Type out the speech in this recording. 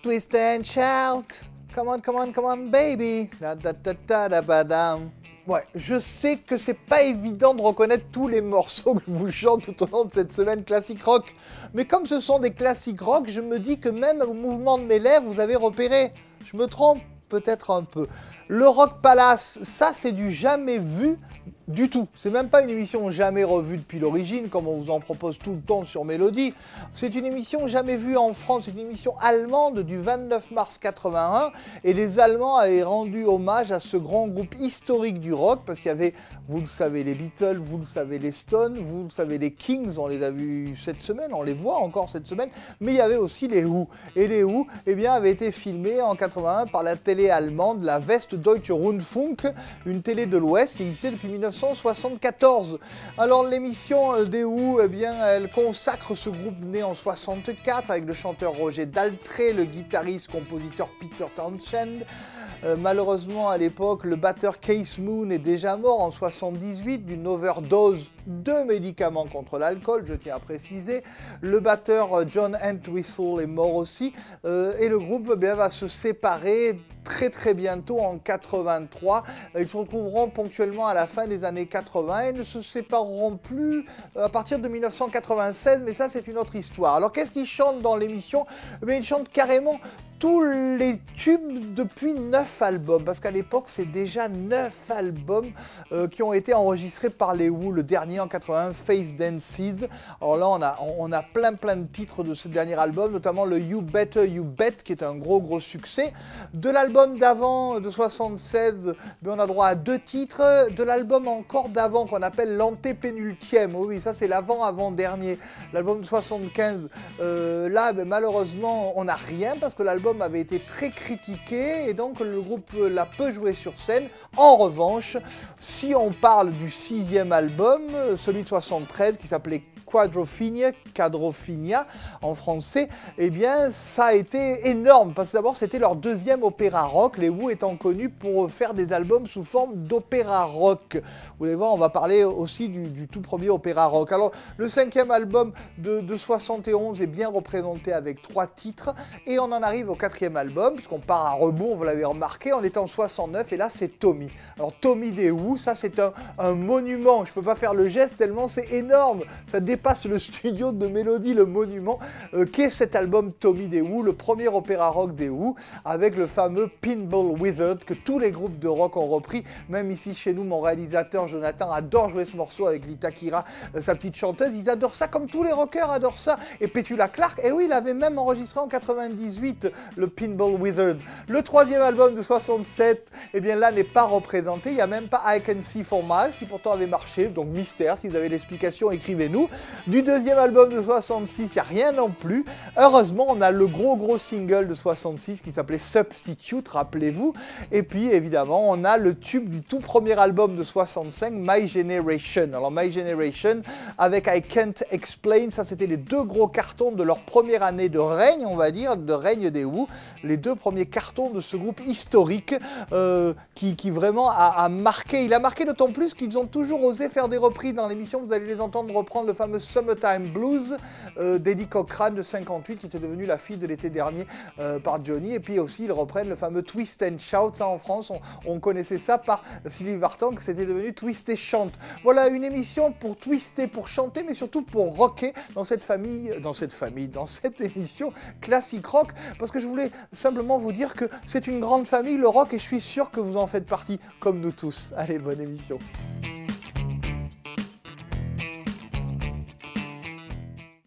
Twist and shout. Come on, come on, come on, baby. Da, da, da, da, da, ba, da. Ouais, je sais que c'est pas évident de reconnaître tous les morceaux que je vous chante tout au long de cette semaine classique rock. Mais comme ce sont des classiques rock, je me dis que même au mouvement de mes lèvres, vous avez repéré. Je me trompe peut-être un peu. Le Rock Palace, ça c'est du jamais vu du tout. C'est même pas une émission jamais revue depuis l'origine, comme on vous en propose tout le temps sur Mélodie. C'est une émission jamais vue en France, c'est une émission allemande du 29 mars 81, et les Allemands avaient rendu hommage à ce grand groupe historique du rock, parce qu'il y avait, vous le savez, les Beatles, vous le savez, les Stones, vous le savez, les Kings, on les a vus cette semaine, on les voit encore cette semaine, mais il y avait aussi les Who. Et les Who, eh bien, avaient été filmés en 81 par la télé allemande, la Westdeutsche Rundfunk, une télé de l'Ouest qui existait depuis 1974. Alors l'émission des Who, eh bien, elle consacre ce groupe né en 64 avec le chanteur Roger Daltrey, le guitariste, compositeur Peter Townshend. Malheureusement, à l'époque, le batteur Keith Moon est déjà mort en 78 d'une overdose de médicaments contre l'alcool, je tiens à préciser. Le batteur John Entwistle est mort aussi. Et le groupe eh bien, va se séparer très bientôt en 83. Ils se retrouveront ponctuellement à la fin des années 80 et ne se sépareront plus à partir de 1996, mais ça c'est une autre histoire. Alors qu'est-ce qu'ils chantent dans l'émission? Eh bien, ils chantent carrément tous les tubes depuis 9 albums, parce qu'à l'époque c'est déjà 9 albums qui ont été enregistrés par les Who. Le dernier en 81, Face Dances. Alors là on a plein de titres de ce dernier album, notamment le You Better You Bet qui est un gros succès. De l'album d'avant de 76, on a droit à 2 titres. De l'album encore d'avant qu'on appelle l'antépénultième, oui ça c'est l'avant-avant-dernier, l'album de 75, là malheureusement on n'a rien parce que l'album avait été très critiqué et donc le groupe l'a peu joué sur scène. En revanche, si on parle du 6e album, celui de 73 qui s'appelait Quadrophenia en français, eh bien ça a été énorme parce que d'abord c'était leur 2e opéra rock, les Who étant connus pour faire des albums sous forme d'opéra rock. Vous allez voir, on va parler aussi du tout premier opéra rock. Alors le 5e album de 71 est bien représenté avec 3 titres et on en arrive au 4e album puisqu'on part à rebours, vous l'avez remarqué, on est en 69 et là c'est Tommy. Alors Tommy des Who, ça c'est un monument, je peux pas faire le geste tellement c'est énorme, ça dépasse le studio de Mélodie, le monument, qu'est cet album Tommy des Who, le premier opéra rock des Who, avec le fameux Pinball Wizard que tous les groupes de rock ont repris, même ici chez nous, mon réalisateur Jonathan adore jouer ce morceau avec Lita Kira, sa petite chanteuse, ils adorent ça comme tous les rockers adorent ça, et Petula Clark, et oui, il avait même enregistré en 98 le Pinball Wizard. Le 3e album de 67, eh bien là n'est pas représenté, il n'y a même pas I Can See For Miles, qui pourtant avait marché, donc mystère, si vous avez l'explication, écrivez-nous. Du 2e album de 66, il n'y a rien non plus. Heureusement, on a le gros single de 66 qui s'appelait Substitute, rappelez-vous. Et puis, évidemment, on a le tube du tout premier album de 65, My Generation. Alors, My Generation, avec I Can't Explain, ça c'était les 2 gros cartons de leur première année de règne, on va dire, de règne des Who. Les 2 premiers cartons de ce groupe historique qui vraiment a marqué. Il a marqué d'autant plus qu'ils ont toujours osé faire des reprises dans l'émission. Vous allez les entendre reprendre le fameux Summertime Blues d'Eddie Cochran de 58 qui était devenue la fille de l'été dernier par Johnny, et puis aussi ils reprennent le fameux Twist and Shout, ça en France on connaissait ça par Sylvie Vartan, que c'était devenu Twist et Chante. Voilà une émission pour twister, pour chanter, mais surtout pour rocker dans cette émission classique rock, parce que je voulais simplement vous dire que c'est une grande famille le rock et je suis sûr que vous en faites partie comme nous tous. Allez, bonne émission.